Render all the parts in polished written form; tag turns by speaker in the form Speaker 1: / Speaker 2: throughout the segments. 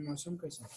Speaker 1: मौसम कैसा?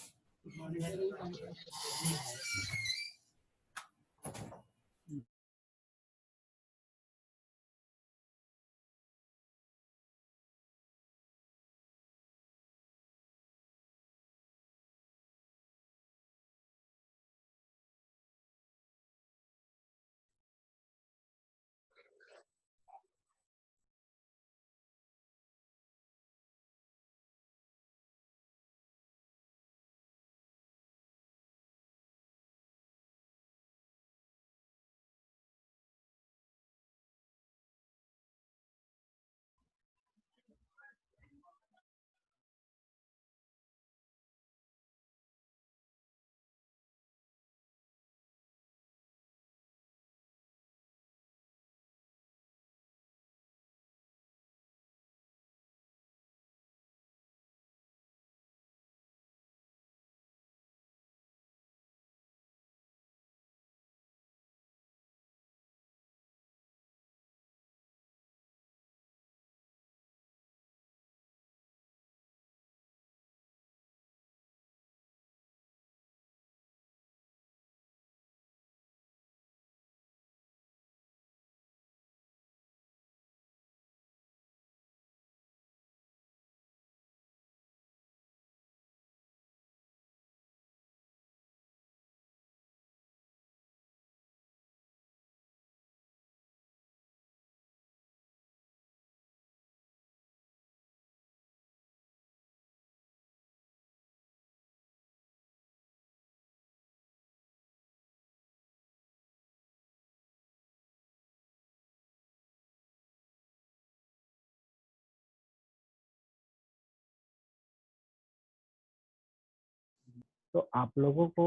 Speaker 1: तो आप लोगों को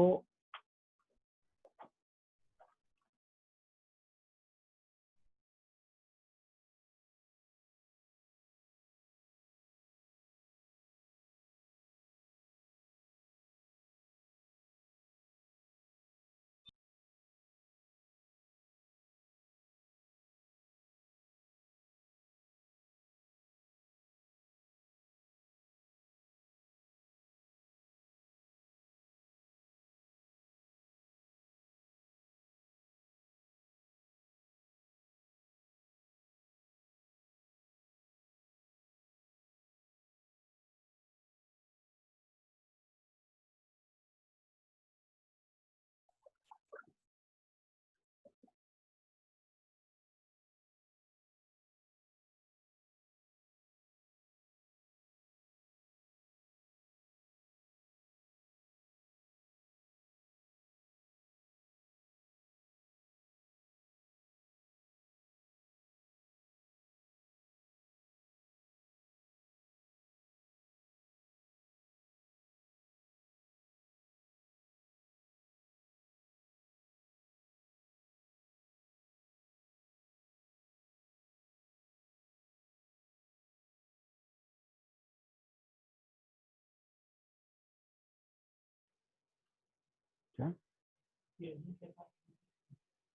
Speaker 1: क्या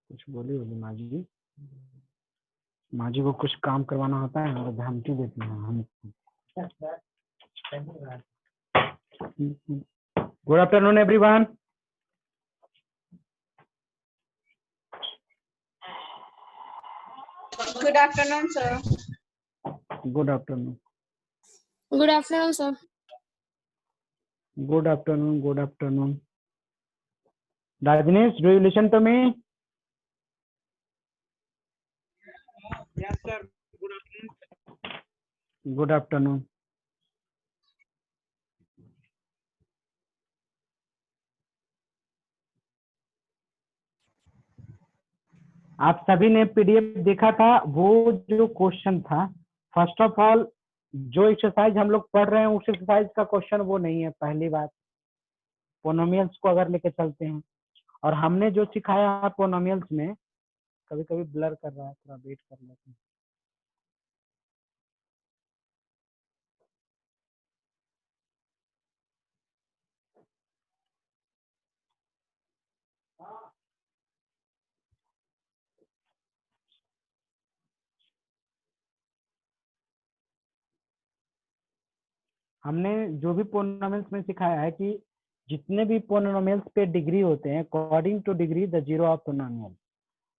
Speaker 1: कुछ बोली होगी माजी जी? माजी को कुछ काम करवाना होता है और धमकी देती है हम। Good afternoon everyone.
Speaker 2: Good afternoon, sir.
Speaker 1: Good afternoon.
Speaker 3: Good afternoon, sir.
Speaker 1: Good afternoon. Good afternoon. Rajneesh, do you listen to me?
Speaker 4: Yes, sir. Good afternoon.
Speaker 1: Good afternoon. आप सभी ने पीडीएफ देखा था। वो जो क्वेश्चन था, फर्स्ट ऑफ ऑल जो exercise हम लोग पढ़ रहे हैं उस एक्सरसाइज का क्वेश्चन वो नहीं है। पहली बात, पोनोमियल्स को अगर लेके चलते हैं और हमने जो सिखाया पोनोमियल्स में, कभी कभी ब्लर कर रहा है, थोड़ा वेट कर लेते हैं। हमने जो भी पोनोमियल्स में सिखाया है कि जितने भी पोनोमियल्स पे डिग्री होते हैं, according to degree the zero of polynomial,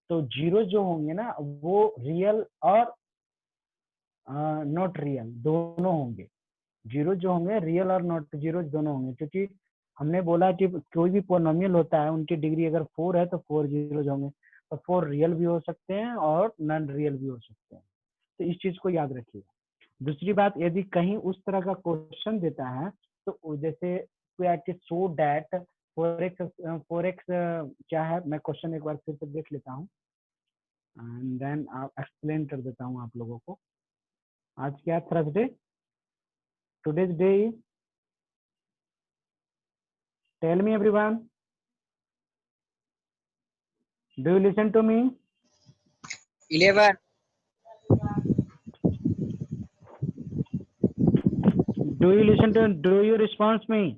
Speaker 1: तो जीरो जो होंगे ना वो रियल और नॉट रियल दोनों होंगे। जीरो जो होंगे रियल और नॉट जीरो दोनों होंगे, क्योंकि हमने बोला कि कोई भी पोनोमियल होता है उनकी डिग्री अगर 4 है तो 4 जीरोज होंगे, तो 4 रियल भी हो सकते हैं और नॉन रियल भी हो सकते हैं। तो इस चीज को याद रखिएगा। दूसरी बात, यदि कहीं उस तरह का क्वेश्चन देता है तो जैसे सो डैट 4x क्या है, मैं क्वेश्चन एक बार फिर से देख लेता हूँ एंड देन आप एक्सप्लेन कर देता हूँ आप लोगों को। आज क्या Thursday, today's day is, tell me everyone, do you listen to me?
Speaker 2: 11.
Speaker 1: Do you listen to, do you response me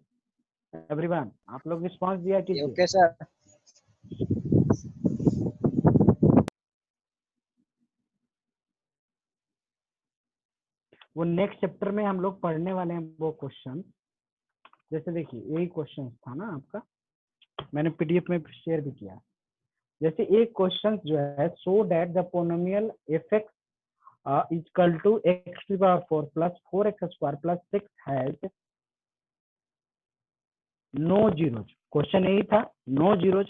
Speaker 1: everyone? आप लोग रिस्पॉन्स दिया कीजिए।
Speaker 2: Okay, sir.
Speaker 1: वो नेक्स्ट चैप्टर में हम लोग पढ़ने वाले हैं वो क्वेश्चन। जैसे देखिए यही क्वेश्चन था ना आपका, मैंने पीडीएफ में शेयर भी किया। जैसे एक क्वेश्चन जो है, so that the polynomial fx equal to x to power 4 plus 4x square plus 6 has no zeros. Question यही था, नो जीरोज।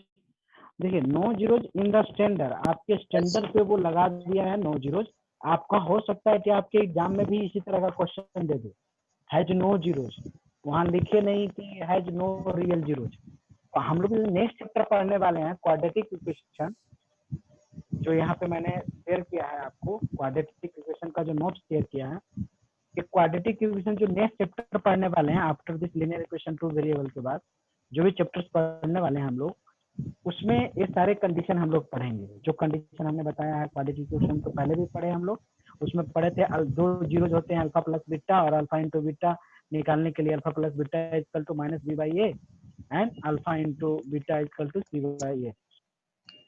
Speaker 1: देखिए no zeros in the standard, आपके स्टैंडर्ड पे वो लगा दिया है नो जीरोज। आपका हो सकता है कि आपके एग्जाम में भी इसी तरह का क्वेश्चन दे दे, हैज नो जीरोज, वहां लिखे नहीं कि हैज नो रियल जीरोज। तो हम लोग नेक्स्ट चैप्टर पढ़ने वाले हैं क्वाड्रेटिक इक्वेशन, जो यहाँ पे मैंने शेयर किया है आपको, क्वाड्रेटिक इक्वेशन का जो नोट शेयर किया है। कि क्वाड्रेटिक इक्वेशन जो नेक्स्ट चैप्टर पढ़ने वाले हैं after this linear equation two variable के बाद जो भी चैप्टर्स पढ़ने वाले हैं हम लोग, उसमें ये सारे कंडीशन हम लोग पढ़ेंगे। जो कंडीशन हमने बताया है क्वाड्रेटिक इक्वेशन तो पहले भी पढ़े हम लोग, उसमें पढ़े थे दो जीरोज होते हैं अल्फा प्लस बीटा, और अल्फा इंटू बीटा निकालने के लिए alpha plus beta equal to minus B by A and alpha into beta equal to C by A,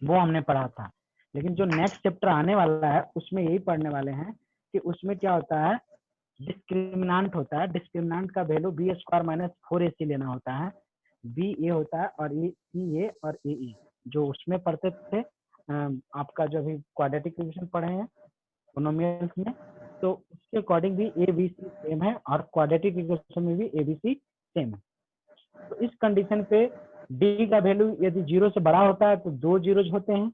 Speaker 1: वो हमने पढ़ा था। लेकिन जो नेक्स्ट चैप्टर आने वाला है उसमें यही पढ़ने वाले हैं कि उसमें क्या होता है, डिस्क्रिमिनांट होता है। डिस्क्रिमिनांट का value B square minus 4ac लेना होता है। बी ए होता है और सी ए और ए ई, जो उसमें पढ़ते थे आपका जो अभी क्वाड्रेटिक इक्वेशन पढ़े हैं पोनोमियल्स में, तो उसके अकॉर्डिंग भी ए बी सी सेम है और क्वाड्रेटिक इक्वेशन में भी ए बी सी सेम है। तो इस कंडीशन पे डी का वैल्यू यदि जीरो से बड़ा होता है तो दो जीरोज होते हैं,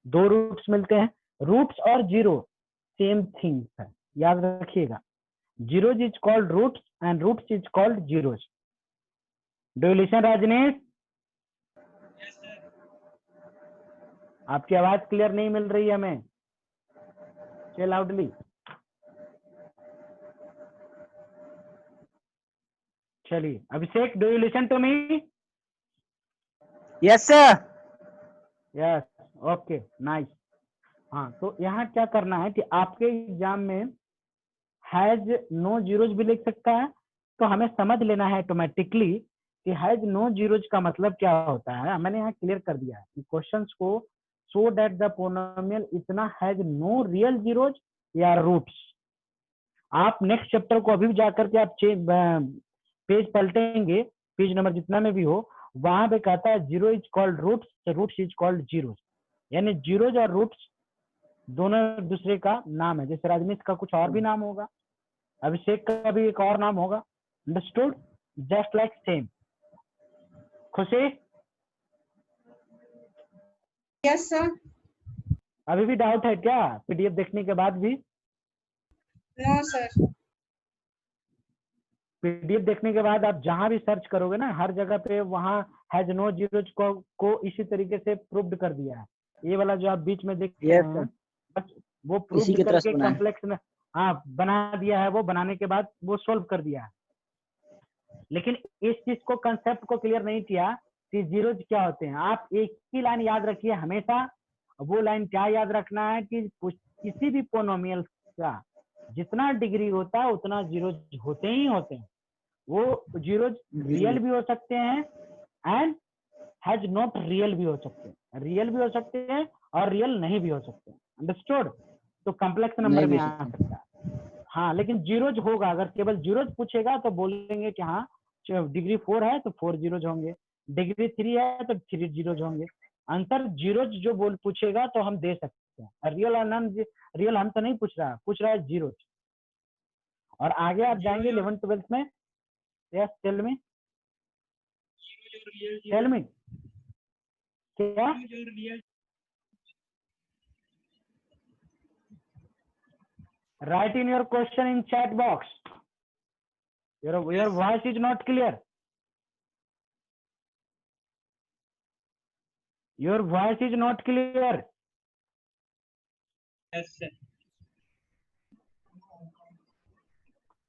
Speaker 1: दो रूट्स मिलते हैं। रूट्स और जीरो सेम थिंग्स है, याद रखिएगा। Zeros is called roots and roots is called zeros. Do you listen, राजनेश?
Speaker 4: Yes, sir.
Speaker 1: आपकी आवाज क्लियर नहीं मिल रही है हमें, से लाउडली। चलिए Abhishek, do you listen to me?
Speaker 2: Yes, sir.
Speaker 1: Yes, okay, nice. हाँ, तो यहाँ क्या करना है कि आपके एग्जाम में हैज नो जीरोज भी लिख सकता है, तो हमें समझ लेना है ऑटोमेटिकली कि हैज नो जीरोज का मतलब क्या होता है। मैंने यहाँ क्लियर कर दिया है कि क्वेश्चंस को, सो दैट द पोनोमियल इतना हैज नो रियल जीरोज या रूट्स। आप नेक्स्ट चैप्टर को अभी जाकर के आप पेज पलटेंगे, पेज नंबर जितना में भी हो, वहां पे कहता है zero is called roots, roots is called zeros. यानी जीरोज और रूट्स दोनों एक दूसरे का नाम है। जैसे राजनीश का कुछ और भी नाम होगा, अभिषेक का भी एक और नाम होगा। अंडरस्टूड? Just like same. खुशी,
Speaker 3: Yes, sir.
Speaker 1: अभी भी डाउट है क्या पीडीएफ देखने के बाद भी?
Speaker 3: No, sir.
Speaker 1: पीडीएफ देखने के बाद आप जहां भी सर्च करोगे ना, हर जगह पे वहां हैज नो जीरोज को इसी तरीके से प्रूव्ड कर दिया है। ये वाला जो आप बीच में देख रहे
Speaker 2: Yes,
Speaker 1: हैं,
Speaker 2: sir.
Speaker 1: बस वो
Speaker 2: इसी
Speaker 1: प्रूव्ड
Speaker 2: की तरह से
Speaker 1: करके
Speaker 2: बना है।
Speaker 1: कॉम्प्लेक्स में हाँ बना दिया है। वो बनाने के बाद वो सोल्व कर दिया है। लेकिन इस चीज को, कंसेप्ट को क्लियर नहीं किया कि जीरोज क्या होते हैं। आप एक ही लाइन याद रखिए हमेशा। वो लाइन क्या याद रखना है कि किसी भी पोनोमियल का जितना डिग्री होता है उतना जीरोज होते ही होते हैं। वो जीरोज रियल भी हो सकते हैं एंड हैज नॉट रियल भी हो सकते हैं। रियल भी हो सकते हैं और रियल नहीं भी हो सकते हैं। अंडरस्टूड। तो कॉम्प्लेक्स नंबर में आ सकता है। हाँ, लेकिन जीरोज होगा। अगर केवल जीरोज पूछेगा तो बोलेंगे कि हाँ डिग्री 4 है तो 4 जीरोज होंगे, डिग्री 3 है तो 3 जीरोज होंगे। आंसर जीरोज जो बोल पूछेगा तो हम दे सकते हैं। रियल और नॉन रियल हम तो नहीं पूछ रहा है जीरोज। और आगे आप जाएंगे 11th 12th में। Yes tell me tell me क्या write in your question in chat box. Your voice is not clear. Your voice is not clear.
Speaker 4: Yes, sir.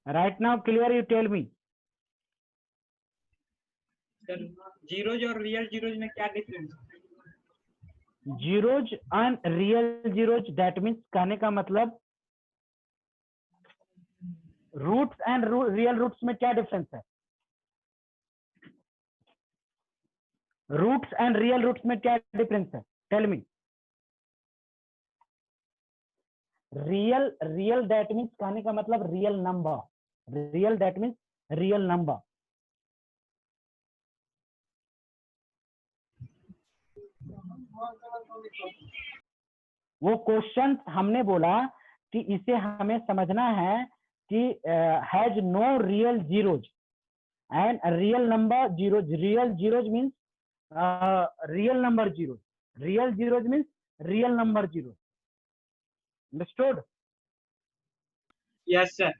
Speaker 1: Right now clear, you tell me.
Speaker 4: Sir zeros और real zeros में क्या difference है?
Speaker 1: Zeros and real zeros, that means कहने का मतलब roots and real roots में क्या difference है। रूट्स एंड रियल रूट्स में क्या डिफरेंस है, tell me. Real that means कहने का मतलब real number. Real that means real number. वो क्वेश्चन हमने बोला कि इसे हमें समझना है कि has no real zeros and real number zeros. Real zeros means real number zeros. Real zeros means real number zeros. Understood.
Speaker 4: Yes sir.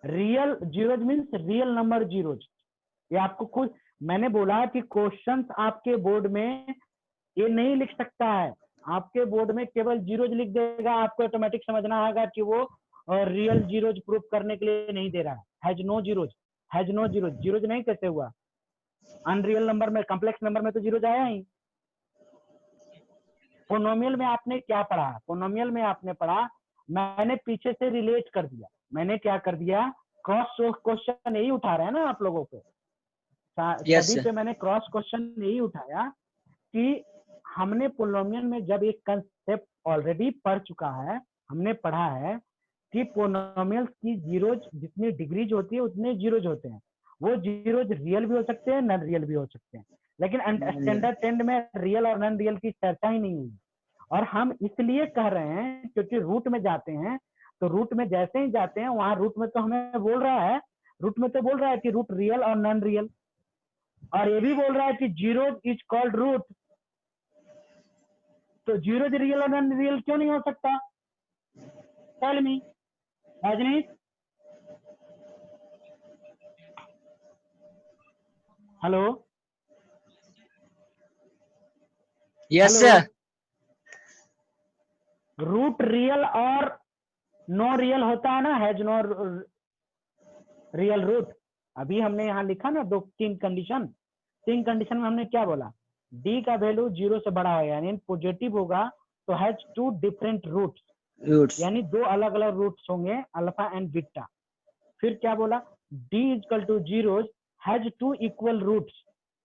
Speaker 1: Real zeros means real number zeros. ये आपको कुछ मैंने बोला कि क्वेश्चंस आपके बोर्ड में ये नहीं लिख सकता है। आपके बोर्ड में केवल जीरोज लिख देगा। आपको ऑटोमेटिक समझना होगा कि वो रियल जीरोज प्रूफ करने के लिए नहीं दे रहा है। Has no zeros, has no zeros. Zeros नहीं कैसे हुआ? अनरियल नंबर में, कॉम्प्लेक्स नंबर में तो जीरोज आया ही। पोनोमियल में आपने क्या पढ़ा? पोनोमियल में आपने पढ़ा, मैंने पीछे से रिलेट कर दिया। मैंने क्या कर दिया? क्रॉस क्वेश्चन यही उठा रहे हैं ना आप लोगों पे। सभी पे मैंने क्रॉस क्वेश्चन यही उठाया कि हमने पोनोमियल में जब एक कंसेप्ट ऑलरेडी पढ़ चुका है, हमने पढ़ा है कि पोनोमियल्स की जीरोज जितनी डिग्रीज होती है उतने जीरोज होते हैं। वो जीरोज रियल भी हो सकते हैं, नॉन रियल भी हो सकते हैं। लेकिन स्टैंडर्ड 10 में रियल और नॉन रियल की चर्चा ही नहीं हुई। और हम इसलिए कह रहे हैं क्योंकि रूट में जाते हैं, तो रूट में जैसे ही जाते हैं वहां रूट में तो हमें बोल रहा है, रूट में तो बोल रहा है कि रूट रियल और नॉन रियल, और ये भी बोल रहा है कि जीरो इज कॉल्ड रूट। तो जीरो रियल और नॉन रियल क्यों नहीं हो सकता? Tell me Rajnish. Hello
Speaker 2: yes sir.
Speaker 1: Root real और नो रियल होता है ना, हैज नो रियल रूट। अभी हमने यहाँ लिखा ना तीन कंडीशन। तीन कंडीशन में हमने क्या बोला? डी का वैल्यू 0 से बड़ा होगा यानी पॉजिटिव होगा तो हैज 2 डिफरेंट रूट्स, यानी 2 अलग अलग रूट्स होंगे, अल्फा एंड बीटा। फिर क्या बोला? D equal to 0 has 2 equal roots,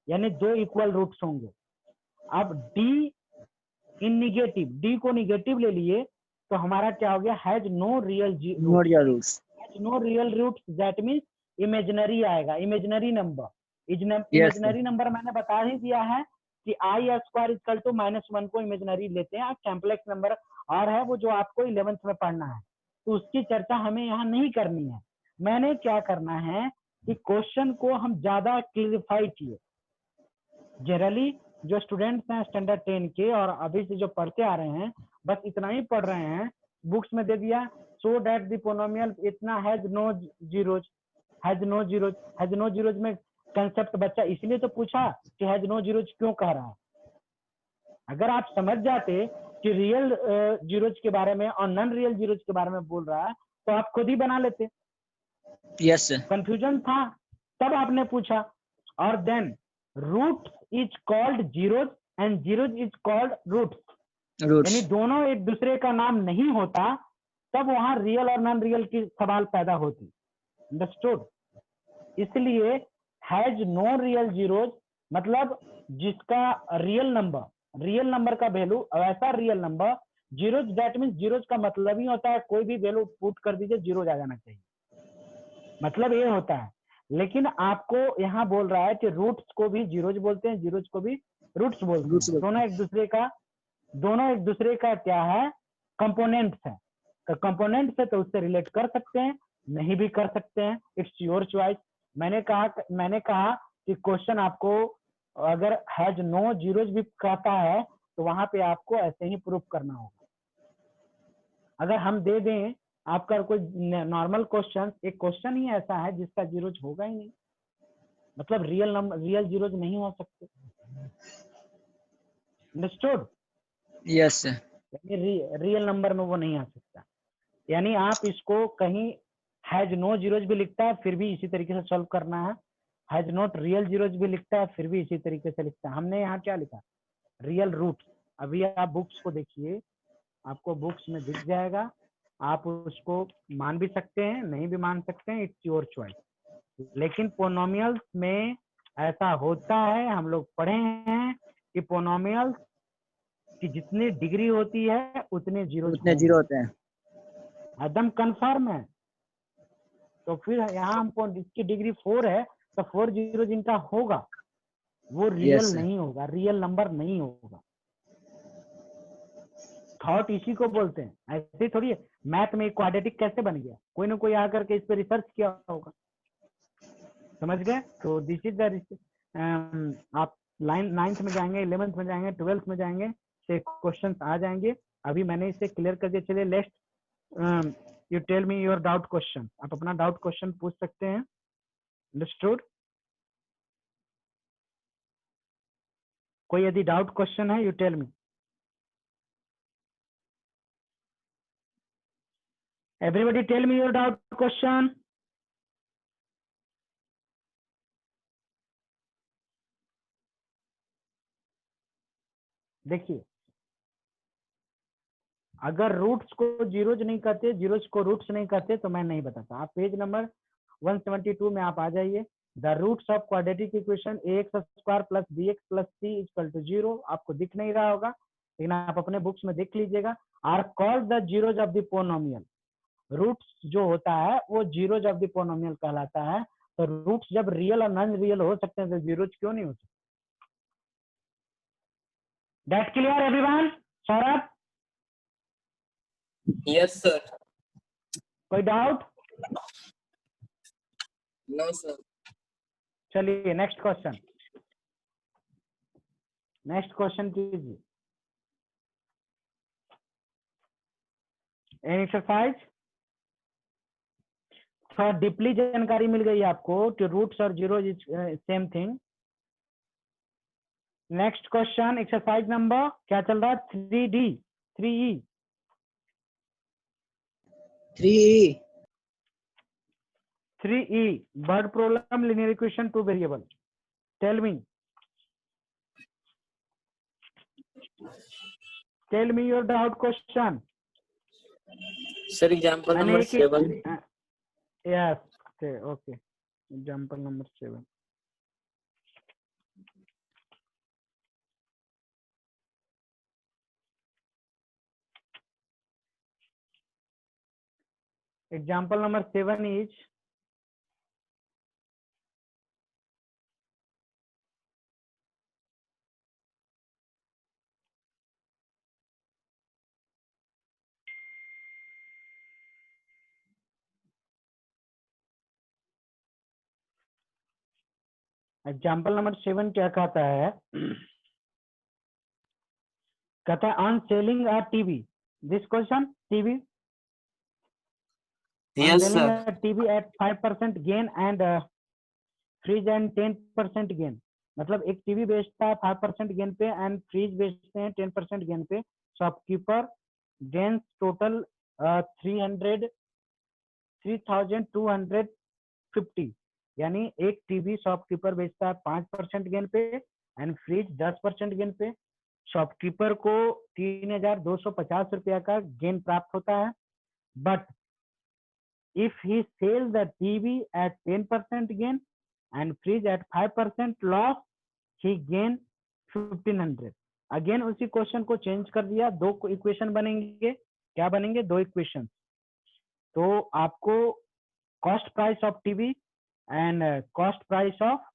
Speaker 1: यानी 2 इक्वल रूट्स होंगे। अब डी इन निगेटिव, डी को निगेटिव ले लिए तो हमारा क्या हो गया? Has no real roots. Has no real roots that means imaginary आएगा, इमेजिनरी नंबर। इमेजिनरी नंबर मैंने बता ही दिया है कि आई स्क्वायर इक्वल टू -1 को इमेजिनरी लेते हैं। कॉम्प्लेक्स नंबर और है वो जो आपको 11th में पढ़ना है, तो उसकी चर्चा हमें यहाँ नहीं करनी है। मैंने क्या करना है कि क्वेश्चन को हम ज्यादा क्लियरिफाई किए। जनरली जो स्टूडेंट्स हैं स्टैंडर्ड 10 के और अभी से जो पढ़ते आ रहे हैं, बस इतना ही पढ़ रहे हैं, बुक्स में दे दिया सो दैट द पोनोमियल इतना has no zeros, has no zeros. Has no zeros में कंसेप्ट बच्चा इसलिए तो पूछा कि हैज नो जीरोज क्यों कह रहा है। अगर आप समझ जाते कि रियल जीरोज के बारे में और नॉन रियल जीरोज के बारे में बोल रहा है तो आप खुद ही बना लेते।
Speaker 2: Yes sir.
Speaker 1: कंफ्यूजन था तब आपने पूछा। और then root is called zeros and zeros is called roots, यानी
Speaker 2: रूट्स।
Speaker 1: दोनों एक दूसरे का नाम नहीं होता, तब वहां रियल और नॉन रियल की सवाल पैदा होती। अंडरस्टूड? इसलिए हैज नो रियल जीरोज मतलब जिसका रियल नंबर का वैल्यू ऐसा real number, zeros that means zeros का मतलब ही होता है कोई भी वैल्यू पुट कर दीजिए जीरोज आ जाना चाहिए, मतलब ये होता है। लेकिन आपको यहाँ बोल रहा है कि रूट्स को भी जीरोज बोलते हैं, जीरोज को भी रूट्स बोलते
Speaker 2: रूट्स
Speaker 1: हैं, दोनों एक दूसरे का क्या है, कंपोनेंट्स है। कंपोनेंट्स है तो उससे रिलेट कर सकते हैं, नहीं भी कर सकते हैं, इट्स योर चॉइस। मैंने कहा कि क्वेश्चन आपको अगर हैज नो जीरोज भी कहता है तो वहां पे आपको ऐसे ही प्रूफ करना होगा। अगर हम दे दें आपका कोई नॉर्मल क्वेश्चन, एक क्वेश्चन ही ऐसा है जिसका जीरोज होगा ही नहीं, मतलब रियल जीरोज नहीं हो सकते। Understood?
Speaker 2: Yes sir.
Speaker 1: Real number में वो नहीं आ सकता। यानी आप इसको कहीं हैज नो जीरोज भी लिखता है फिर भी इसी तरीके से सॉल्व करना है, हैज नॉट रियल जीरोज भी लिखता है फिर भी इसी तरीके से लिखता है। हमने यहाँ क्या लिखा, रियल रूट। अभी आप बुक्स को देखिए, आपको बुक्स में दिख जाएगा, आप उसको मान भी सकते हैं, नहीं भी मान सकते हैं, इट्स योर चॉइस। लेकिन पोनोमियल्स में ऐसा होता है, हम लोग पढ़े हैं कि पोनोमियल्स की जितनी डिग्री होती है उतने जीरो
Speaker 2: जीरो होते हैं।
Speaker 1: एकदम कंफर्म है। तो फिर यहाँ हमको इसकी डिग्री 4 है तो 4 जीरो जिनका होगा वो रियल
Speaker 2: Yes, sir.
Speaker 1: नहीं होगा, रियल नंबर नहीं होगा। थॉट इसी को बोलते हैं। ऐसे थोड़ी है मैथ में क्वाड्रेटिक कैसे बन गया, कोई ना कोई आकर के इस पे रिसर्च किया होगा, समझ गए? तो दिस इज द आप नाइन्थ में जाएंगे, 11th में जाएंगे, 12th में जाएंगे, से क्वेश्चन आ जाएंगे। अभी मैंने इसे क्लियर कर दिया। चलिए let's you tell me your doubt question. आप अपना डाउट क्वेश्चन पूछ सकते हैं। अंडरस्टूड? कोई यदि डाउट क्वेश्चन है, you tell me. Everybody tell me your doubt question. देखिए, अगर रूट्स को जीरोज नहीं कहते, जीरोज को रूट्स नहीं कहते तो मैं नहीं बताता। आप पेज नंबर 172 में आप आ जाइए। The roots of quadratic equation ax square plus bx plus c equal to 0। आपको दिख नहीं रहा होगा लेकिन आप अपने बुक्स में देख लीजिएगा। Are called the zeros of the polynomial. Roots जो होता है वो जीरोज ऑफ द पोनोमियल कहलाता है। तो रूट्स जब रियल और नॉन रियल हो सकते हैं तो जीरोज क्यों नहीं हो सकते? That clear everyone? Saurabh,
Speaker 5: Yes, sir.
Speaker 1: कोई डाउट?
Speaker 5: No, sir.
Speaker 1: चलिए नेक्स्ट क्वेश्चन, नेक्स्ट क्वेश्चन कीजिए। एक्सरसाइज थोड़ा डीपली जानकारी मिल गई आपको कि रूट्स और zero is same thing. Next question, exercise number क्या चल रहा है? 3D 3E 3E word problem, linear equation, two variable. Tell me your doubt question.
Speaker 5: Sir, example
Speaker 1: मैंने
Speaker 5: number
Speaker 1: एक
Speaker 5: 7.
Speaker 1: Yes okay, example number 7। Example number 7 is example number 7 क्या कहता है? कहता है on selling a TV, this question TV,
Speaker 5: Yes, sir.
Speaker 1: TV at 5% gain and fridge and 10% gain. मतलब एक TV बेचता है 5% गेन पे एंड फ्रिज बेचते हैं 10% गेन पे। Shopkeeper gains total 3250। यानी एक टीवी शॉपकीपर बेचता है 5% गेन पे एंड फ्रिज 10% गेन पे। शॉपकीपर को 3,250 रुपया का गेन प्राप्त होता है, but if he sells the TV at 10% gain and fridge at 5% loss, he gain 1,500। Again उसी क्वेश्चन को चेंज कर दिया, दो इक्वेशन बनेंगे। क्या बनेंगे? दो इक्वेशन। तो आपको cost price of TV and cost price of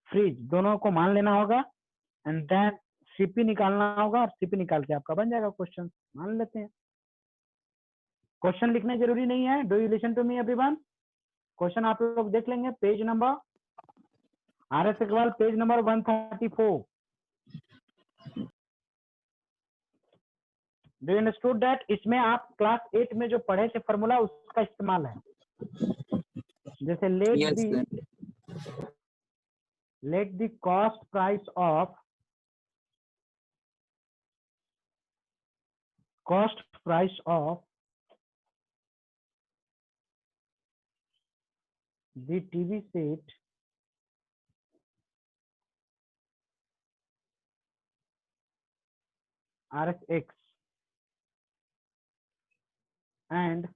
Speaker 1: fridge दोनों को मान लेना होगा एंड देन सीपी निकालना होगा, और सीपी निकाल के आपका बन जाएगा क्वेश्चन। मान लेते हैं। क्वेश्चन लिखने जरूरी नहीं है। Do you listen to me everyone? Question आप लोग देख लेंगे page number RS Agarwal page number 134। Do you understood that? इसमें आप क्लास 8 में जो पढ़े थे फॉर्मूला उसका इस्तेमाल है। जैसे
Speaker 5: Yes, sir.
Speaker 1: Let the cost price of the TV set RSX and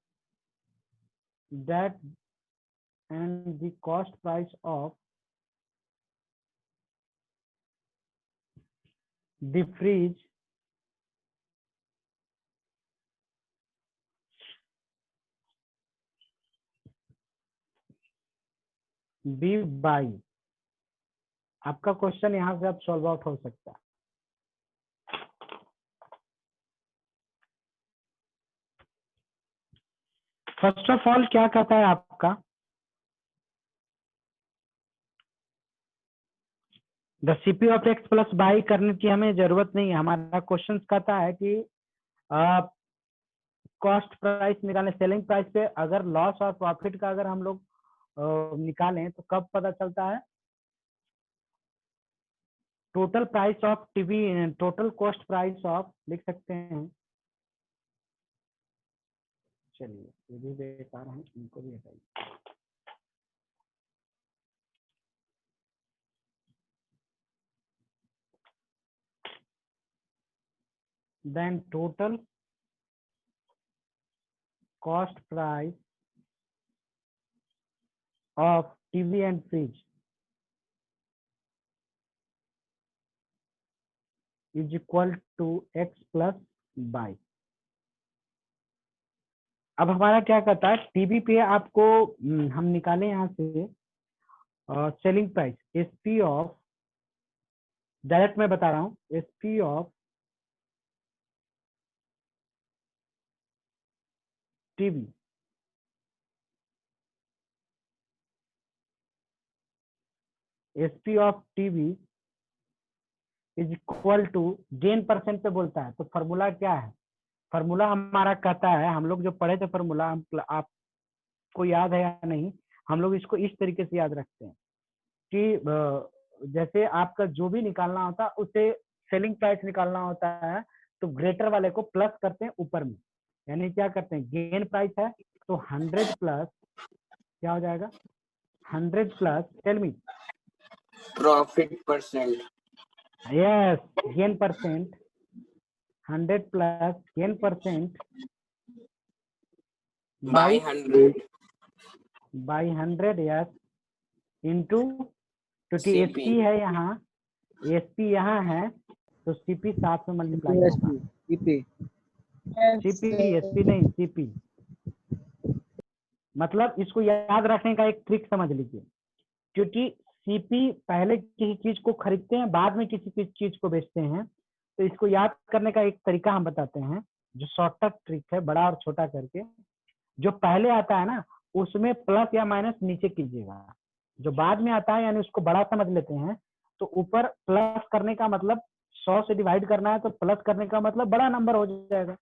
Speaker 1: the cost price of the fridge be by। आपका क्वेश्चन यहाँ से अब सॉल्व आउट हो सकता है। फर्स्ट ऑफ ऑल क्या कहता है आपका? The CP of x plus by करने की हमें जरूरत नहीं है। हमारा क्वेश्चन कहता है कि कॉस्ट प्राइस निकालें, सेलिंग प्राइस पे अगर लॉस और प्रॉफिट का अगर हम लोग निकालें तो कब पता चलता है? Total price of TV, total cost price of लिख सकते हैं। चलिए ये भी बेकार है, इनको भी हटाइए। Then total cost price of TV and fridge is equal to x plus y. अब हमारा क्या कहता है? टीवी पे आपको हम निकालें यहाँ से selling price SP of, direct मैं बता रहा हूँ, SP of TV SP of TV is equal to gain percent पे बोलता है। तो फॉर्मूला क्या है? फॉर्मूला हमारा कहता है, हम लोग जो पढ़े थे फॉर्मूला, आपको याद है या नहीं? हम लोग इसको इस तरीके से याद रखते हैं कि जैसे आपका जो भी निकालना होता है उसे सेलिंग प्राइस निकालना होता है तो ग्रेटर वाले को प्लस करते हैं ऊपर में। यानी क्या करते हैं? गेन प्राइस है तो 100 प्लस क्या हो जाएगा? 100 plus tell me
Speaker 5: Profit percent.
Speaker 1: Yes gain percent, 100 plus gain percent
Speaker 5: By 100.
Speaker 1: By 100 yes into, क्योंकि
Speaker 5: CP.
Speaker 1: एसपी है यहाँ, एसपी यहाँ है तो सीपी 7 में मल्टीप्लाई होगा।
Speaker 2: सीपी
Speaker 1: सीपी एसपी नहीं, सीपी। मतलब इसको याद रखने का एक ट्रिक समझ लीजिए, क्योंकि सीपी पहले किसी चीज को खरीदते हैं, बाद में किसी चीज को बेचते हैं। तो इसको याद करने का एक तरीका हम बताते हैं, जो शॉर्टकट ट्रिक है, बड़ा और छोटा करके। जो पहले आता है ना उसमें प्लस या माइनस नीचे कीजिएगा, जो बाद में आता है यानी उसको बड़ा समझ लेते हैं। तो ऊपर प्लस करने का मतलब 100 से डिवाइड करना है, तो प्लस करने का मतलब बड़ा नंबर हो जाएगा।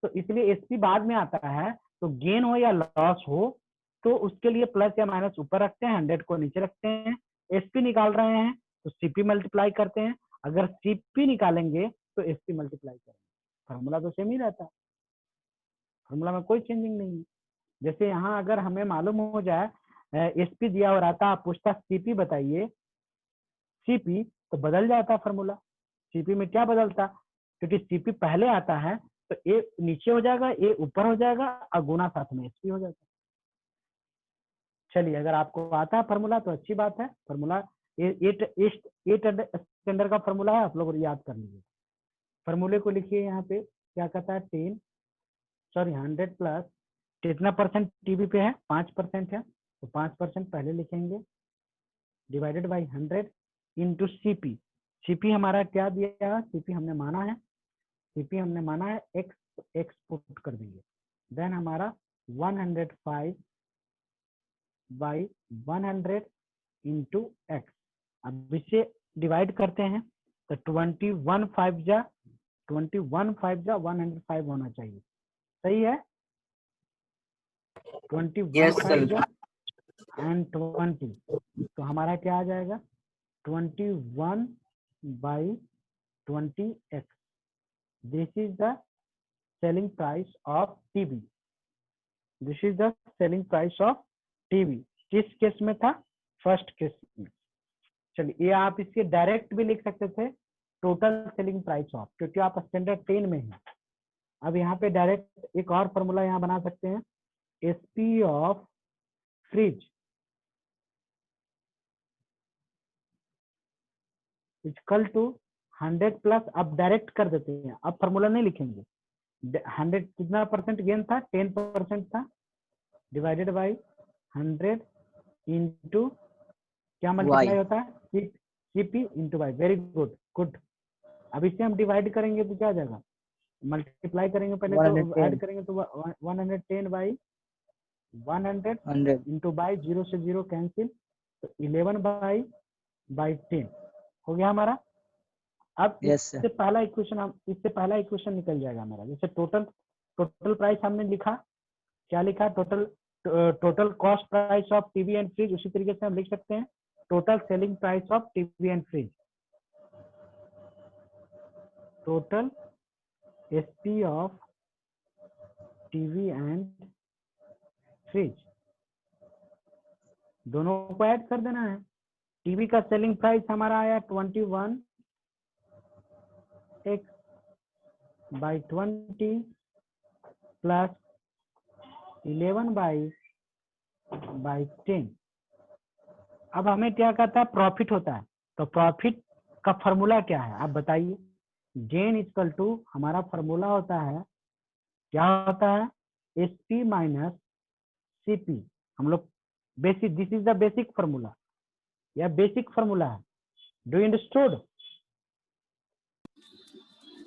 Speaker 1: तो इसलिए एसपी बाद में आता है, तो गेन हो या लॉस हो तो उसके लिए प्लस या माइनस ऊपर रखते हैं, 100 को नीचे रखते हैं। एसपी निकाल रहे हैं तो सीपी मल्टीप्लाई करते हैं, अगर सीपी निकालेंगे तो एसपी मल्टीप्लाई करेंगे। फॉर्मूला तो सेम ही रहता है, फॉर्मूला में कोई चेंजिंग नहीं है। जैसे यहाँ अगर हमें मालूम हो जाए एसपी दिया हो रहा था, आप पूछता सीपी बताइए सीपी, तो बदल जाता फॉर्मूला। सीपी में क्या बदलता, क्योंकि सीपी पहले आता है तो ए नीचे हो जाएगा, ए ऊपर हो जाएगा और गुना साथ में एसपी हो जाएगा। चलिए, अगर आपको आता है फॉर्मूला तो अच्छी बात है। फॉर्मूला एट स्टैंडर्ड का फॉर्मूला है, आप लोग याद कर लीजिए। फॉर्मूले को लिखिए, यहाँ पे क्या कहता है 100 प्लस कितना परसेंट टीबी पे है, 5% है, तो 5% पहले लिखेंगे, divided by 100 into CP. CP हमारा क्या दिया है, सीपी हमने माना है, सीपी हमने माना है एक्स पुट कर देंगे, देन हमारा 105 बाई 100 इंटू एक्स। अब इसे डिवाइड करते हैं तो 21 5 जा 105 होना चाहिए, सही है। 21
Speaker 5: Yes,
Speaker 1: 5
Speaker 5: sir.
Speaker 1: जा एंड 20, तो हमारा क्या आ जाएगा 21 by 20x। This is the selling price of TB, this is the selling price of TB. किस केस में था, फर्स्ट केस में। चलिए, ये आप इसके डायरेक्ट भी लिख सकते थे टोटल सेलिंग प्राइस ऑफ, क्योंकि आप स्टैंडर्ड 10 में हैं। अब यहाँ पे डायरेक्ट एक और फॉर्मूला यहाँ बना सकते हैं, SP of fridge equal to 100 plus, अब डायरेक्ट कर देते हैं, अब फॉर्मूला नहीं लिखेंगे। 100 कितना परसेंट गेन था, 10% था, डिवाइडेड बाई 100 इंटू क्या मल्टीप्लाई होता है, CP into by. Very good, good. अब इसे हम डिवाइड करेंगे तो क्या आ जाएगा, मल्टीप्लाई करेंगे पहले तो
Speaker 2: 110
Speaker 1: ऐड करेंगे तो 110 बाई 100
Speaker 2: 100
Speaker 1: इंटू बाई 0 से 0 कैंसिल, तो 11 बाई 10 हो गया हमारा। अब
Speaker 2: Yes,
Speaker 1: इससे पहला इक्वेशन निकल जाएगा हमारा। जैसे टोटल प्राइस हमने लिखा, क्या लिखा, total cost price of TV and fridge, उसी तरीके से हम लिख सकते हैं total selling price of TV and fridge, total SP of TV and fridge, दोनों को ऐड कर देना है। टीवी का सेलिंग प्राइस हमारा आया 21 x बाई 20 प्लस 11 बाई 10। अब हमें क्या कहता है, प्रॉफिट होता है, तो प्रॉफिट का फॉर्मूला क्या है आप बताइए। गेन इक्वल टू, हमारा फॉर्मूला होता है, क्या होता है, एसपी माइनस सीपी। हम लोग basic, this is the basic formula, या बेसिक फॉर्मूला है, do you understood,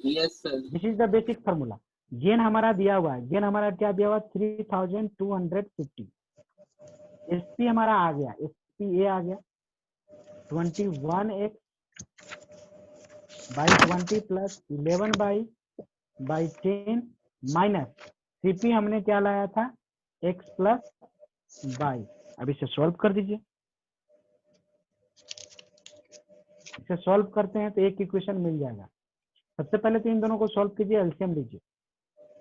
Speaker 5: Yes, sir.
Speaker 1: This is the basic formula. Gain हमारा दिया हुआ है, गेन हमारा क्या दिया हुआ, 3250। एसपी हमारा आ गया, एसपी ए आ गया 21x by 20 plus 11 by 10 minus CP हमने क्या लाया था, x प्लस बाई। अब इसे सॉल्व कर दीजिए, इसे सॉल्व करते हैं तो एक इक्वेशन मिल जाएगा। सबसे पहले तो इन दोनों को सॉल्व कीजिए, एलसीएम लीजिए,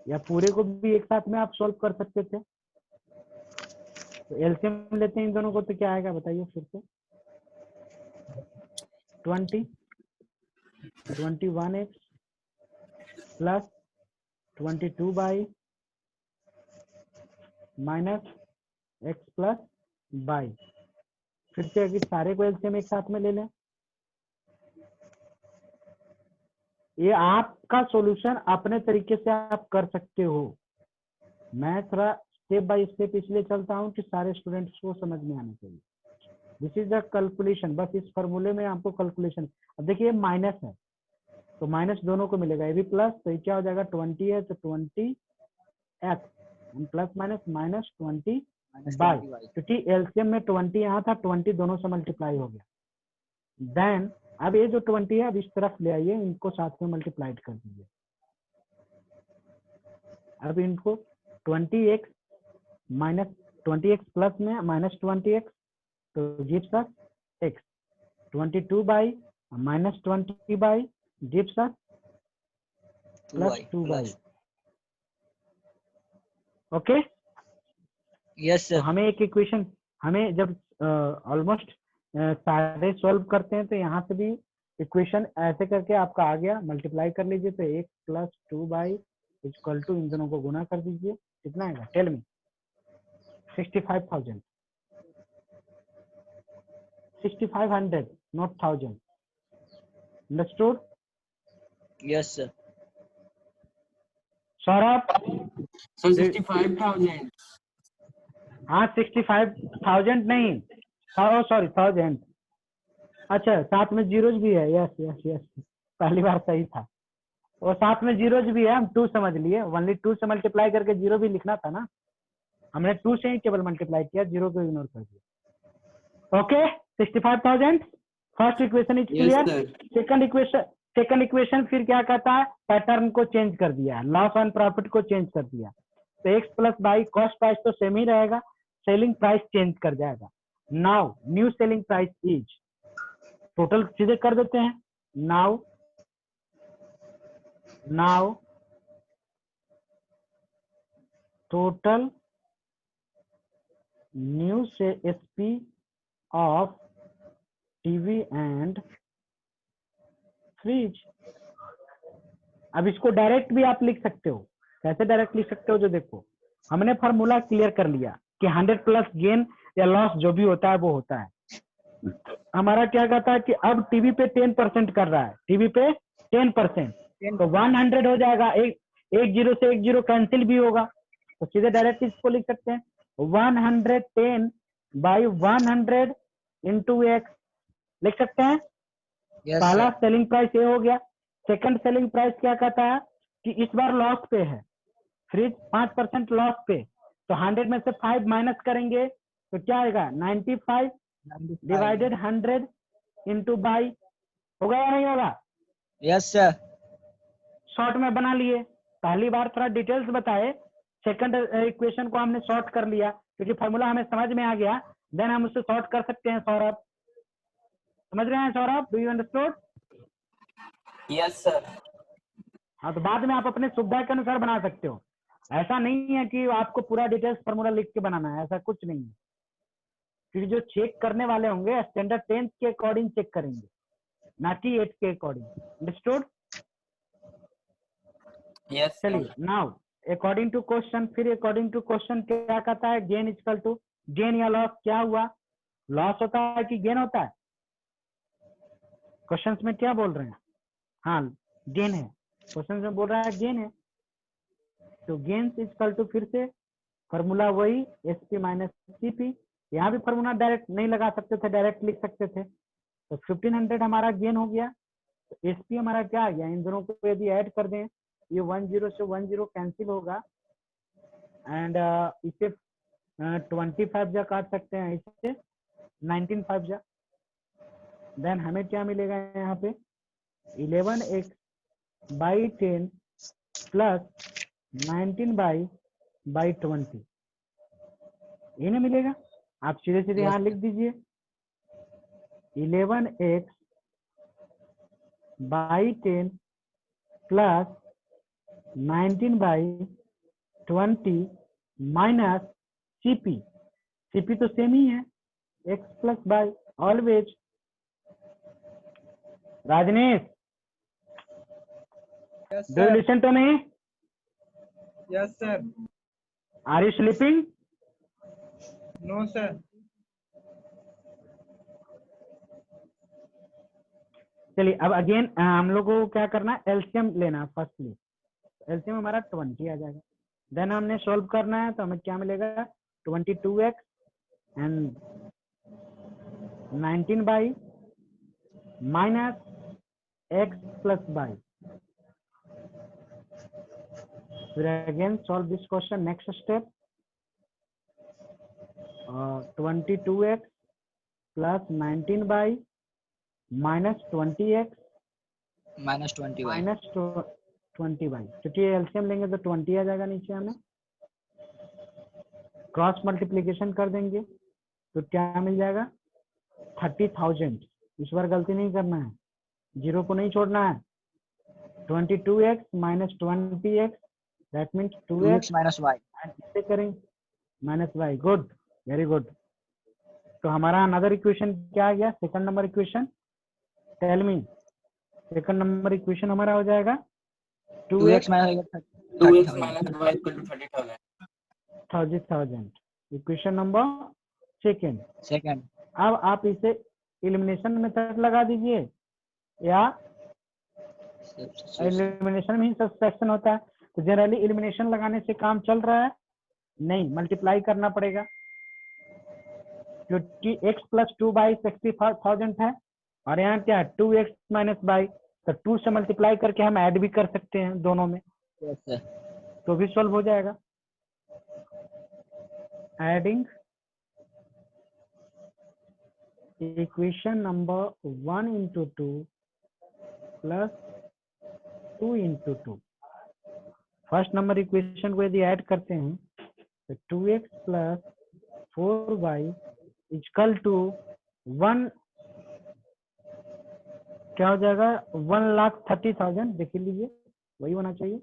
Speaker 1: या पूरे को भी एक साथ में आप सॉल्व कर सकते थे। तो एलसीएम लेते हैं इन दोनों को, तो क्या आएगा बताइए फिर से, 21x plus 22 by minus x plus by. फिर से अगर सारे को एलसीएम एक साथ में ले लें, ये आपका सॉल्यूशन अपने तरीके से आप कर सकते हो। मैं थोड़ा स्टेप बाय स्टेप इसलिए चलता हूं कि सारे स्टूडेंट्स को समझ में आना चाहिए। दिस इज द कैलकुलेशन, बस इस फॉर्मूले में आपको कैलकुलेशन। अब देखिए माइनस है तो माइनस दोनों को मिलेगा, ये भी प्लस, तो ये क्या हो जाएगा 20 है तो 20x plus minus minus 20 by, क्योंकि एलसीएम में 20 यहाँ था, 20 दोनों से मल्टीप्लाई हो गया। देन अब ये जो 20 है अब इस तरफ ले आइए, इनको साथ में मल्टीप्लाइड कर दीजिए। अब इनको 20x माइनस 20x प्लस में माइनस 20x, तो gives us x, 22 by minus 20 by gives us plus 2 by. Okay,
Speaker 2: Yes,
Speaker 1: तो
Speaker 2: sir.
Speaker 1: हमें एक इक्वेशन हमें जब ऑलमोस्ट सारे सॉल्व करते हैं तो यहाँ से भी इक्वेशन ऐसे करके आपका आ गया, मल्टीप्लाई कर लीजिए तो 1 + 2 इक्वल टू इन दोनों को गुना कर दीजिए, कितना आएगा tell me? 65,000, 6500 not 1000। Understood?
Speaker 2: Yes, sir.
Speaker 1: Saurabh?
Speaker 5: So 65,000.
Speaker 1: हाँ 65,000 नहीं, सॉरी 1000। अच्छा साथ में जीरोज भी है, यस यस यस, पहली बार सही था, और साथ में जीरोज भी है, हम 2 समझ लिए, ओनली 2 से मल्टीप्लाई करके जीरो भी लिखना था ना, हमने 2 से ही केवल मल्टीप्लाई किया, जीरो को इग्नोर कर दिया। Okay 65,000 first equation is
Speaker 5: Yes,
Speaker 1: clear.
Speaker 5: sir.
Speaker 1: Second equation फिर क्या कहता है, पैटर्न को चेंज कर दिया, लॉस ऑन प्रॉफिट को चेंज कर दिया, तो x + y कॉस्ट प्राइस तो सेम ही रहेगा, सेलिंग प्राइस चेंज कर जाएगा। Now new selling price is, total सीधे कर देते हैं, नाउ टोटल न्यू से SP of TV and fridge. अब इसको डायरेक्ट भी आप लिख सकते हो, कैसे डायरेक्ट लिख सकते हो, जो देखो हमने फॉर्मूला क्लियर कर लिया कि 100 प्लस गेन या लॉस जो भी होता है वो होता है। हमारा क्या कहता है कि अब टीवी पे 10% कर रहा है, टीवी पे 10%, तो 100 हो जाएगा, एक जीरो से एक जीरो कैंसिल भी होगा, तो सीधे डायरेक्ट इसको लिख सकते हैं 110 बाई 100 इंटू एक्स, लिख सकते हैं।
Speaker 2: Yes,
Speaker 1: पहला
Speaker 2: sir.
Speaker 1: सेलिंग प्राइस ये हो गया। सेकंड सेलिंग प्राइस क्या कहता है कि इस बार लॉस पे है, फ्रिज 5% लॉस पे, तो 100 में से 5 माइनस करेंगे तो क्या आएगा 95 डिवाइडेड 100 इंटू बाई, होगा या नहीं होगा?
Speaker 2: Yes, sir.
Speaker 1: शॉर्ट में बना लिए, पहली बार थोड़ा डिटेल्स बताए, सेकंड इक्वेशन को हमने शॉर्ट कर लिया क्योंकि फॉर्मूला हमें समझ में आ गया, देन हम उससे शॉर्ट कर सकते हैं। सौरभ समझ रहे हैं? Saurabh do you understood?
Speaker 5: Yes, sir.
Speaker 1: हाँ, तो बाद में आप अपने सुविधा के अनुसार बना सकते हो, ऐसा नहीं है कि आपको पूरा डिटेल्स फॉर्मूला लिख के बनाना है, ऐसा कुछ नहीं है, क्योंकि जो चेक करने वाले होंगे स्टैंडर्ड 10th के अकॉर्डिंग चेक करेंगे, ना कि 8 के अकॉर्डिंग। अंडरस्टूड?
Speaker 5: Yes, sir.
Speaker 1: चलिए नाउ अकॉर्डिंग टू क्वेश्चन, फिर अकॉर्डिंग टू क्वेश्चन क्या कहता है, गेन इक्वल टू, गेन या लॉस क्या हुआ, लॉस होता है कि गेन होता है? क्वेश्चंस में क्या बोल रहे हैं? हाँ गेन है, क्वेश्चन में बोल रहा है गेन है, तो गेन इक्वल टू फिर से फॉर्मूला वही एसपी माइनस सीपी, यहाँ भी फॉर्मूला डायरेक्ट नहीं लगा सकते थे, डायरेक्ट लिख सकते थे, तो 1500 हमारा गेन हो गया, तो एसपी हमारा क्या आ गया, इन दोनों को यदि ऐड कर दें, ये 10 से 10 कैंसिल होगा, एंड इसे 25 जा काट सकते हैं, इससे 19 जा, देन हमें क्या मिलेगा यहाँ पे 11x बाई 10 प्लस 19 बाई 20, ये ना मिलेगा। आप सीधे सीधे यहाँ लिख दीजिए 11x by 10 plus 19 by 20 minus CP, CP तो सेम ही है, x plus y always. Rajnish
Speaker 4: Yes,
Speaker 1: do you
Speaker 4: sir.
Speaker 1: Listen to me?
Speaker 4: Yes, sir.
Speaker 1: Are you sleeping?
Speaker 4: No, sir.
Speaker 1: चलिए अब अगेन हम लोग को क्या करना है, एलसीएम लेना। फर्स्टली एलसीएम हमारा 20 आ जाएगा, देन हमने सॉल्व करना है, तो हमें क्या मिलेगा 22x and 19 by minus x plus by, फिर again solve this question. Next step 22x plus 19 by minus 20x
Speaker 2: -20 by.
Speaker 1: Minus 20 by, क्योंकि एलसीएम लेंगे तो 20 आ जाएगा नीचे, हमें क्रॉस मल्टीप्लीकेशन कर देंगे तो क्या मिल जाएगा 30,000। इस बार गलती नहीं करना है, जीरो को नहीं छोड़ना है। 22x minus 20x that means 2x
Speaker 2: -y.
Speaker 1: And इसे करेंगे minus y। Good, very good. तो हमारा अनदर इक्वेशन क्या आ गया? Second number equation, tell me. Second number equation हमारा हो जाएगा
Speaker 2: 2x
Speaker 1: 2x
Speaker 2: minus
Speaker 5: 2x
Speaker 2: 30,000.
Speaker 5: minus y equal to 30,000.
Speaker 1: 30,000। Equation number second.
Speaker 2: Second.
Speaker 1: अब आप इसे एलिमिनेशन मेथड लगा दीजिए या
Speaker 2: Substitution.
Speaker 1: एलिमिनेशन में ही सब्सट्रैक्शन होता है। तो जनरली एलिमिनेशन लगाने से काम चल रहा है? नहीं, मल्टीप्लाई करना पड़ेगा, क्योंकि x प्लस 2 बाई 60,000 है और यहाँ क्या है 2x माइनस बाई, तो 2 से मल्टीप्लाई करके हम ऐड भी कर सकते हैं दोनों में,
Speaker 2: Yes, sir.
Speaker 1: तो भी सॉल्व हो जाएगा। Adding equation number 1 into 2 plus 2 into 2। First number equation को यदि ऐड करते हैं तो 2x plus 4y equal to 1, क्या हो जाएगा? 1,30,000। देख लीजिए, वही होना चाहिए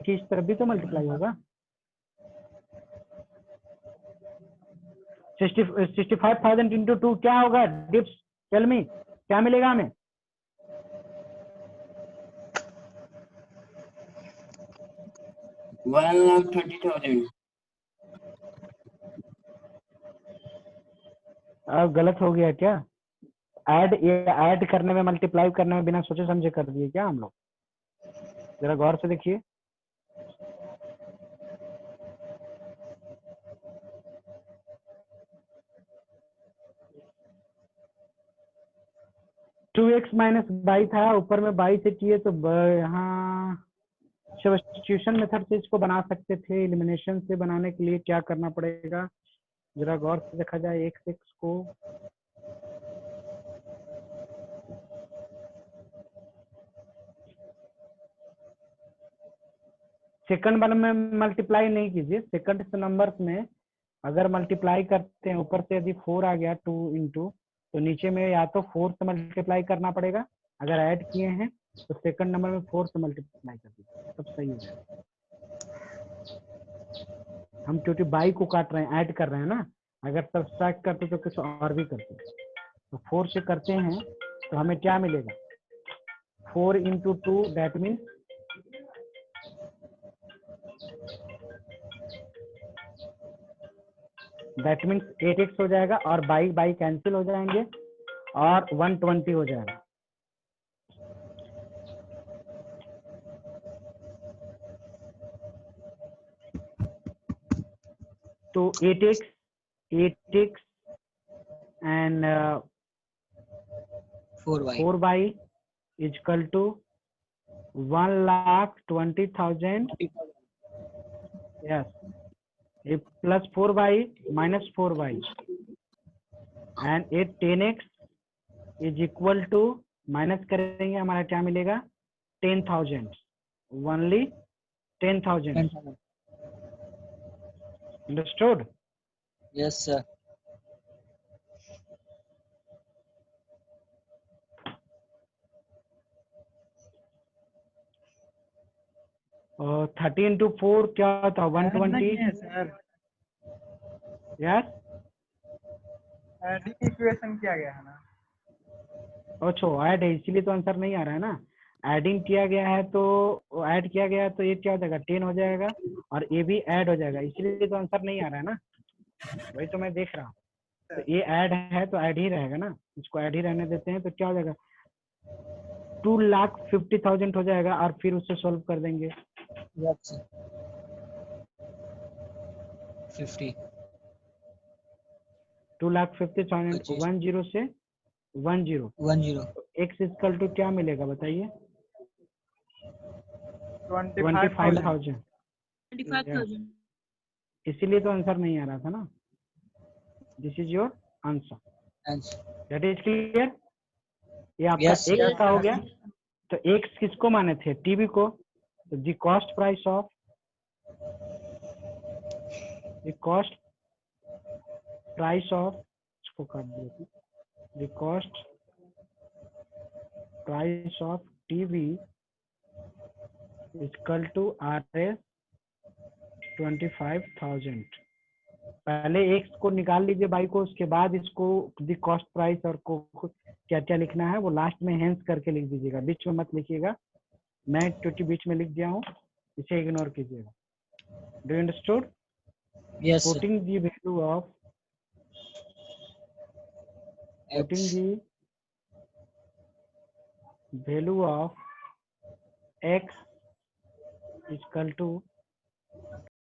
Speaker 1: कि इस तरफ भी तो मल्टीप्लाई होगा। 65,000 इंटू 2 क्या होगा? डिप्स टेल मी, क्या मिलेगा हमें?
Speaker 5: 1,30,000.
Speaker 1: अब गलत हो गया क्या? ऐड करने में, मल्टीप्लाई करने में बिना सोचे समझे कर दिए क्या हम लोग? जरा गौर से देखिए। टू एक्स माइनस बाई था, ऊपर में बाई से किए तो यहाँ सब्स्टिट्यूशन मेथड से इसको बना सकते थे। एलिमिनेशन से बनाने के लिए क्या करना पड़ेगा? जरा गौर से देखा जाए एक्स को। सेकंड वन में मल्टीप्लाई नहीं कीजिए, सेकंड नंबर्स में अगर मल्टीप्लाई करते हैं, ऊपर से यदि 4 आ गया 2 इंटू, तो नीचे में या तो 4 से मल्टीप्लाई करना पड़ेगा, अगर ऐड किए हैं तो सेकंड नंबर में 4 से मल्टीप्लाई कर दीजिए, तब सही हो जाएगा। हम क्योंकि बाई को काट रहे हैं, ऐड कर रहे हैं ना, अगर सब्सट्रैक्ट करते तो कुछ और भी करते। तो 4 से करते हैं तो हमें क्या मिलेगा? 4 into 2 that means that means 8x हो जाएगा और बाई बाई कैंसिल हो जाएंगे और 120 हो जाएगा। तो 8x and
Speaker 2: 4y.
Speaker 1: 4y is equal to 1,20,000. Yes. Plus 4y minus 4y and 10x is equal to, minus करेंगे हमारा क्या मिलेगा? 10,000, only 10,000.
Speaker 2: 10,000.
Speaker 1: Understood?
Speaker 2: Yes, sir.
Speaker 1: और 30 into 4 क्या था? 120.
Speaker 4: सर
Speaker 1: यस,
Speaker 4: एडिंग इक्वेशन किया गया है ना।
Speaker 1: अच्छा ऐड है इसीलिए तो आंसर नहीं आ रहा है ना। एडिंग किया गया है तो ऐड किया गया है तो ये क्या हो जाएगा? 10 हो जाएगा और ये भी ऐड हो जाएगा, इसीलिए तो आंसर नहीं आ रहा है ना। वही तो मैं देख रहा हूँ। तो ये ऐड है तो ऐड ही रहेगा ना, इसको ऐड ही रहने देते हैं। तो क्या हो जाएगा? 2,50,000 हो जाएगा और फिर उससे सॉल्व कर देंगे।
Speaker 2: Yes, sir. 50.
Speaker 1: 2,50,000
Speaker 2: 25.
Speaker 1: 10 से 10
Speaker 2: 10.
Speaker 1: एक्स इक्वल टू क्या मिलेगा बताइए?
Speaker 4: 25,000।
Speaker 1: 25,000।
Speaker 3: 25,000.
Speaker 1: इसीलिए तो आंसर नहीं आ रहा था ना। This is your answer.
Speaker 2: Answer.
Speaker 1: That is clear? ये आपका
Speaker 2: Yes,
Speaker 1: एक्स
Speaker 2: yes,
Speaker 1: का हो
Speaker 2: sir.
Speaker 1: गया। तो एक्स किसको माने थे? टीवी को। तो द कॉस्ट प्राइस ऑफ इसको कर दिया। The cost price of TV equal to RS 25,000। पहले एक्स को निकाल लीजिए बाई को, उसके बाद इसको दी कॉस्ट प्राइस और को क्या क्या लिखना है वो लास्ट में हेंस करके लिख दीजिएगा, बीच में मत लिखिएगा। मैं क्योंकि बीच में लिख दिया हूँ, इसे इग्नोर कीजिएगा। Do you understood?
Speaker 2: Yes, sir.
Speaker 1: Putting the value of putting
Speaker 2: X.
Speaker 1: the value of x is equal to